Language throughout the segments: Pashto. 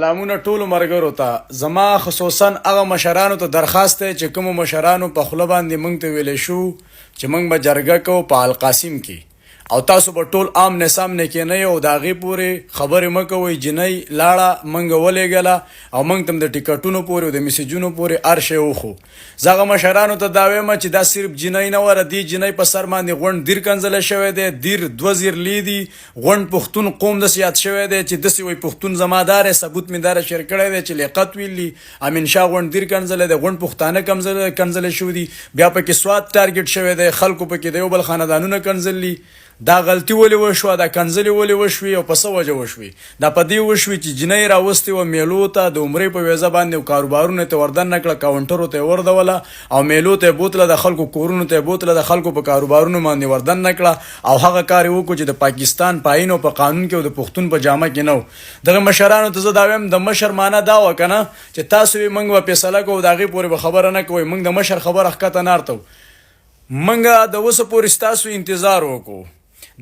سلامونه ټولو ملګرو ته. زما خصوصا هغه مشرانو ته درخواست دی چې کومو مشرانو په خوله باندې موږ ته ویلی شو چې موږ به جرګه کوو په القاسم کې، او تاسو به ټول آمنه سامنه کېنئ او د هغې پورې خبرې مه کوئ. جنۍ لاړه موږ ولېږله او موږ ته هم د ټکټونو پورې او د میسیجونو پورې هر شی وښو. زه هغه مشرانو ته دا وایم چې دا صرف جنۍ نه وه، دې جنۍ په سر باندې غونډ دیر کنځلی شوی دی. دیر 2 زیرلي دي. غونډ پښتون قوم داسې یاد شوی دی چې داسې وایي پښتون زما داره، ثبوت مې داره شیر کړی دی چې لیاقت ویلي امین شاه غونډ دیر کنځلی دی، غونډ پښتانه کنځلی شوي دي، بیا پکې سوات ټارګېټ شوی دی، خلکو پکې د یو بل خاندانونه کنځلي. دا غلطي ولې وشوه؟ دا کنځلې ولې وشوې او په څه وجه وشوې؟ دا په دې وشوې چې جنۍ راوستې وه میلو ته د عمرې په ویزه باندې او کاروبارونو ته وردن نه کړه، کاونټرو ته یې وردوله او میلو ته یې بوتله، د خلکو کورونو ته یې بوتله، د خلکو په کاروبارونو باندې وردن نه کړه، او هغه کار یې وکړو چې د پاکستان په آیین او په قانون کې او د پښتون په جامه کې نه و. دغه مشرانو ته زه دا وایم د مشر معنا دا وه که نه چې تاسو یې موږ به فیصله کوو، د هغې پورې به خبره نه کوئ. موږ د مشر خبره ښکته نه ارتو. موږ د اوسه پورې ستاسو انتظار وکړو،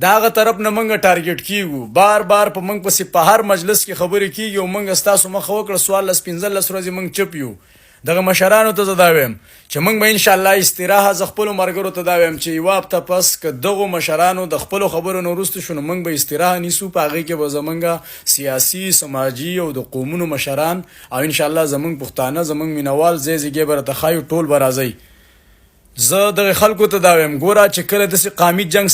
د هغه طرف نه موږ ټارګېټ کیږو، بار بار په موږ پسې په هر مجلس کې خبرې کیږي او موږ ستاسو مخه وکړه 14-15 ورځې موږ چپ یو. دغه مشرانو ته زه دا وایم چې موږ به انشاءالله استراحه، زه خپلو ملګرو ته دا وایم چې یوه هفته پس که دغو مشرانو د خپلو خبرو نه وروسته شو نو موږ به استراحه نیسو. په هغې کې به زموږ سیاسي، سماجي او د قومونو مشران او انشاءالله زموږ پښتانه، زموږ مینوال ځای ځایګۍ به راته ښایو، ټول به راځئ. زه دغه خلکو ته دا وایم ګوره چې کله داسې قامي جنګ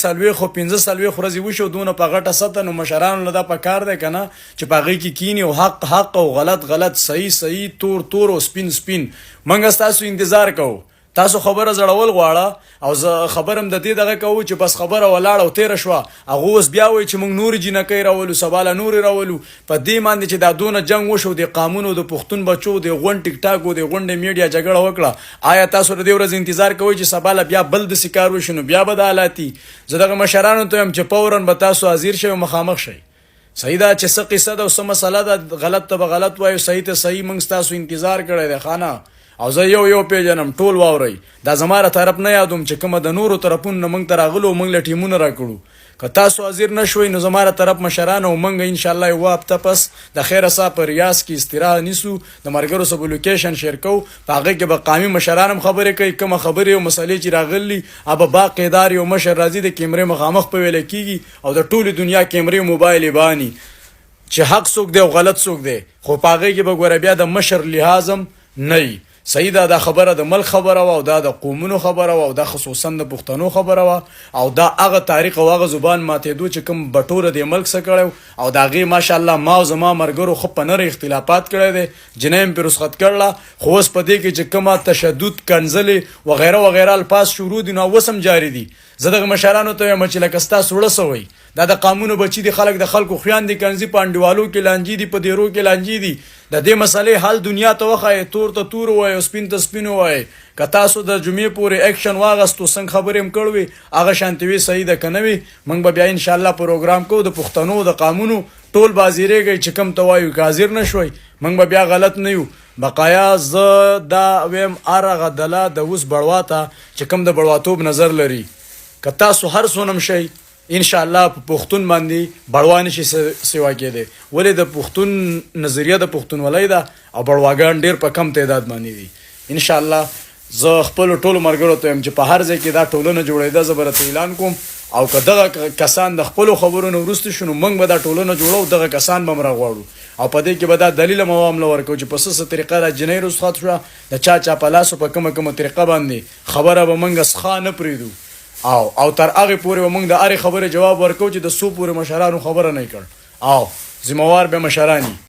15 ورځې وشو دونه په غټه سطح، نو مشرانو له دا پکار دی که نه چې په هغې کې کیني او حق حق او غلط غلط، صحیح صحیح، تور تور او سپین سپین. موږ ستاسو انتظار کوو. تاسو خبره زړول غواړه او زه خبر هم د دې دغه کوو چې بس خبره ولاړه او تېره شوه، هغه اوس بیا وایي چې موږ نورې جینکۍ راولو، سبا له نورې راولو. په دې باندې چې دا دونه جنګ وشو، د قامونو د پښتون بچو د غونډ ټیک ټاک او د غونډې میډیا جګړه وکړه، آیا تاسو د دې ورځې انتظار کوئ چې سبا له بیا بل داسې کار وشي نو بیا به د حالاتي؟ زه دغه مشرانو ته وایم چې فوراً به تاسو حاضر شئ او مخامخ شئ. صحیح ده چې څه قصه ده او څه مسله ده، غلط ته به غلط وایو، صحیح ته صحیح. موږ ستاسو انتظار کړی دی خانه، او زه یو پیژنم، ټول واورئ. دا زما له طرف نه یادوم چې کومه د نورو طرفونو نه موږ ته راغلو او موږ له ټیمونه راکړو. که تاسو حاضر نه شوئ نو زما له طرف مشران او موږ انشاءالله یوه هفته پس د خیره سا په ریاض کې استراحه نیسو، د ملګرو سره به لوکیشن شیر کوو، په هغې کې به قامي مشران هم خبرې کوي، کومه خبرې او مسلې چې راغلي هغه باقاعدار یو مشر راځي د کیمرې مخامخ په ویله کېږي او د ټولې دنیا کیمرې موبایل یې باني چې حق څوک دی او غلط څوک دی، خو په هغې کې به ګوره بیا د مشر لحاظ هم نه وي. صحیح ده، دا خبره د ملک خبره وه او دا د قومونو خبره وه او دا خصوصا د پښتنو خبره وه او دا هغه تاریخ او هغه زبان ماتېدو چې کوم بټوره د ملک څه کړی او د هغې ماشاءالله ما او زما ملګرو ښه په نره اختلافات کړی دی، جنۍ هم پرې رسخت کړله. خو اوس په دې کې چې کومه تشدد، کنځلې وغیره وغیره الفاظ شروع دي نو اوس هم جاري دي. زه دغه مشرانو ته وایم چې لکه ستاسو وړه څه وایي، دا د قانونو بچي دي، خلک د خلکو خویندې کنځي، په انډیوالو کې لانجې دي، په دیرو کې لانجې دي. د دې مسئلې حل دنیا ته وښایئ، تور ته تور ووایئ او سپین ته سپین ووایئ. که تاسو د جمعې پورې اکشن واغستو، څنګه خبرې هم کړې هغه شانتې وي، صحیح ده که نه وي، موږ به بیا انشاءالله پروګرام کوو د پښتنو د قانونو. ټول به حاضرېږئ چې کوم ته وایو، که حاضر نه شوئ موږ به بیا غلط نه یو. بقایا زه دا ویم هر هغه ډله د اوس بړوا ته چې کوم د بړواتوب نظر لري، که تاسو هر څونه هم شئ انشاءالله په پښتون باندې بړوا نشي سوا کېدی. ولې د پښتون نظریه د پښتونولۍ ده او بړواګان ډېر په کم تعداد باندې دي. انشاءالله زه خپلو ټولو ملګرو ته یم چې په هر ځای کې دا ټولنه جوړېده، زه به راته اعلان کوم، او که دغه کسان د خپلو خبرو نه وروسته شو نو موږ به دا ټولنه جوړو، دغه کسان به هم راغواړو او په دې کې به دا دلیل هم عوامله ورکوو چې په څه طریقه دا جنۍ رسخت شوه، د چا په لاسو په کومه طریقه باندې خبره به موږ څخه نه پرېږدو او تر هغې پورې به موږ د هرې خبرې جواب ورکوو چې د څو پورې مشرانو خبره نه کړ او ذمهوار به مشران